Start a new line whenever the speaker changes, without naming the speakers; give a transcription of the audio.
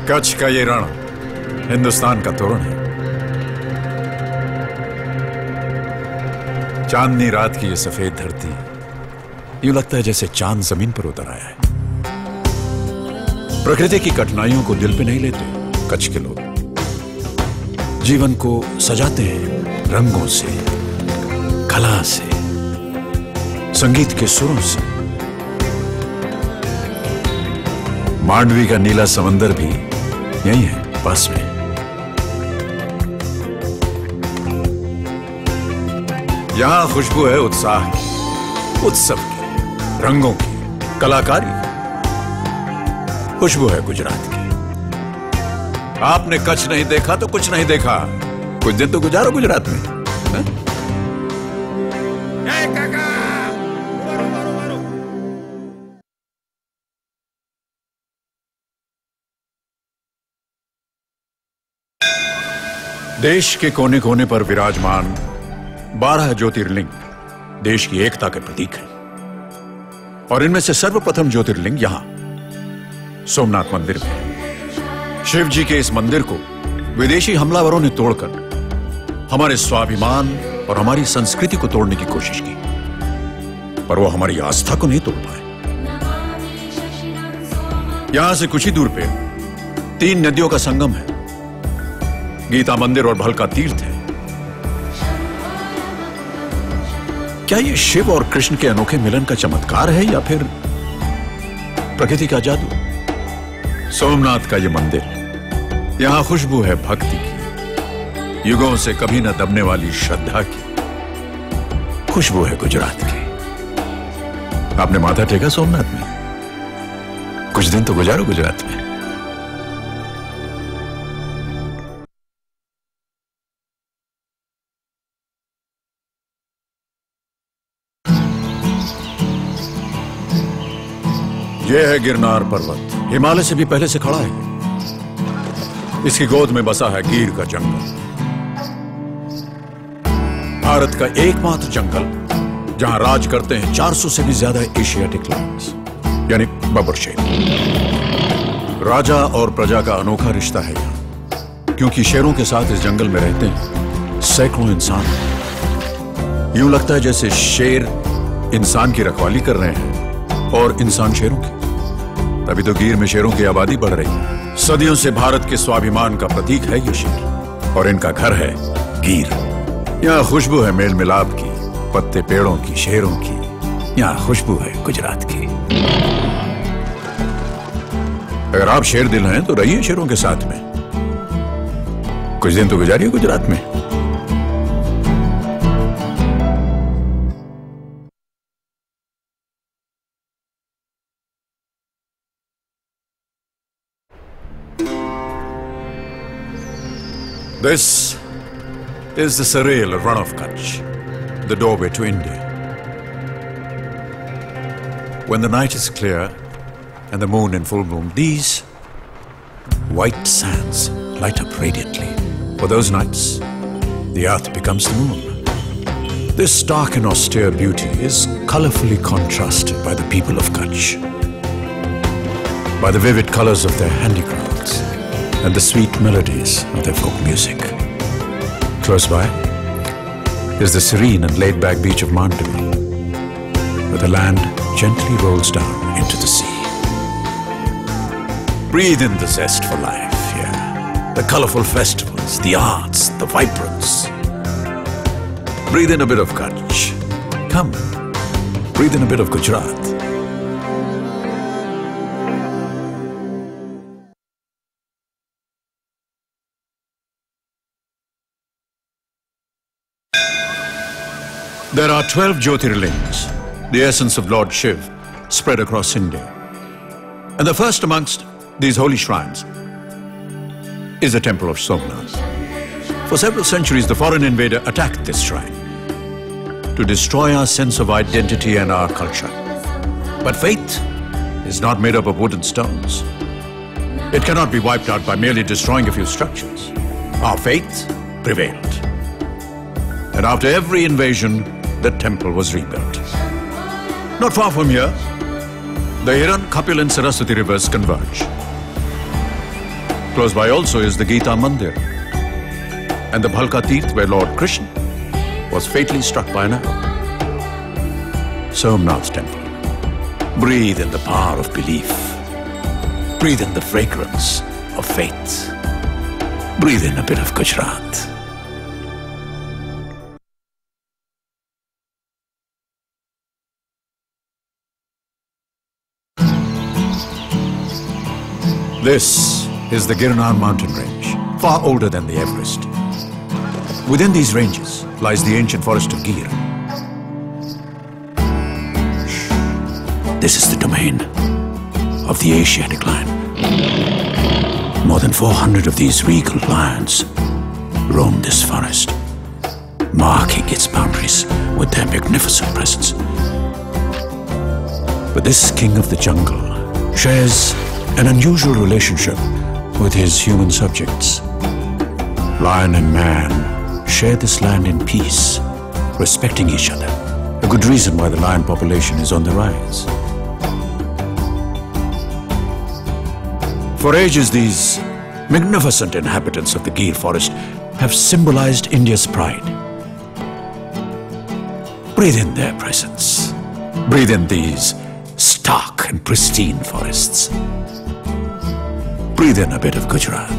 कच्छ का ये रण हिंदुस्तान का तोरण है। चांदनी रात की ये सफेद धरती, यूं लगता है जैसे चांद जमीन पर उतर आया है। प्रकृति की कठिनाइयों को दिल पे नहीं लेते कच्छ के लोग। जीवन को सजाते हैं रंगों से, कला से, संगीत के सुरों से। मांडवी का नीला समंदर भी यही है पास में। यहां खुशबू है उत्साह की, उत्सव की, रंगों की, कलाकारी की। खुशबू है गुजरात की। आपने कच्छ नहीं देखा तो कुछ नहीं देखा। कुछ दिन तो गुजारो गुजरात में। देश के कोने कोने पर विराजमान 12 ज्योतिर्लिंग देश की एकता के प्रतीक हैं। और इनमें से सर्वप्रथम ज्योतिर्लिंग यहां सोमनाथ मंदिर में है। शिव जी के इस मंदिर को विदेशी हमलावरों ने तोड़कर हमारे स्वाभिमान और हमारी संस्कृति को तोड़ने की कोशिश की, पर वो हमारी आस्था को नहीं तोड़ पाए। यहां से कुछ ही दूर पे 3 नदियों का संगम है, गीता मंदिर और भलका तीर्थ है। क्या ये शिव और कृष्ण के अनोखे मिलन का चमत्कार है या फिर प्रकृति का जादू? सोमनाथ का ये मंदिर, यहां खुशबू है भक्ति की, युगों से कभी न दबने वाली श्रद्धा की। खुशबू है गुजरात की। आपने माथा टेका सोमनाथ में? कुछ दिन तो गुजारो गुजरात में। यह है गिरनार पर्वत, हिमालय से भी पहले से खड़ा है। इसकी गोद में बसा है गिर का जंगल, भारत का एकमात्र जंगल जहां राज करते हैं 400 से भी ज्यादा एशियाटिक लायंस, यानी बब्बर शेर। राजा और प्रजा का अनोखा रिश्ता है यहां, क्योंकि शेरों के साथ इस जंगल में रहते हैं सैकड़ों इंसान। यूं लगता है जैसे शेर इंसान की रखवाली कर रहे हैं और इंसान शेरों की। तभी तो गिर में शेरों की आबादी बढ़ रही है। सदियों से भारत के स्वाभिमान का प्रतीक है ये शेर, और इनका घर है गिर। यहाँ खुशबू है मेल मिलाप की, पत्ते पेड़ों की, शेरों की। यहाँ खुशबू है गुजरात की। अगर आप शेर दिल हैं तो रहिए शेरों के साथ में, कुछ दिन तो गुजारिए गुजरात में। This is the surreal run of Kutch, the doorway to India. When the night is clear and the moon in full bloom, these white sands light up radiantly. For those nights, the earth becomes the moon. This stark and austere beauty is colorfully contrasted by the people of Kutch, by the vivid colors of their handicrafts and the sweet melodies of their folk music. Close by is the serene and laid-back beach of Mandvi, where the land gently rolls down into the sea. Breathe in the zest for life here, the colorful festivals, the arts, the vibrance. Breathe in a bit of Kutch. Come, breathe in a bit of Gujarat. There are 12 Jyotirlings, the essence of Lord Shiv, spread across India. And the first amongst these holy shrines is the temple of Somnath. For several centuries, the foreign invader attacked this shrine to destroy our sense of identity and our culture. But faith is not made up of wood and stones. It cannot be wiped out by merely destroying a few structures. Our faith prevailed. And after every invasion, the temple was rebuilt. Not far from here, the Hiran, Kapil and Saraswati rivers converge. Close by also is the Gita Mandir and the Bhalka Teerth where Lord Krishna was fatally struck by an arrow. Somnath Temple. Breathe in the power of belief. Breathe in the fragrance of faith. Breathe in a bit of Gujarat. This is the Girnar mountain range, far older than the Everest. Within these ranges lies the ancient forest of Gir. This is the domain of the Asiatic lion. More than 400 of these regal lions roam this forest, marking its boundaries with their magnificent presence. But this king of the jungle shares an unusual relationship with his human subjects. Lion and man share this land in peace, respecting each other. A good reason why the lion population is on the rise. For ages, these magnificent inhabitants of the Gir forest have symbolized India's pride. Breathe in their presence. Breathe in these stark and pristine forests. Breathe in a bit of Gujarat.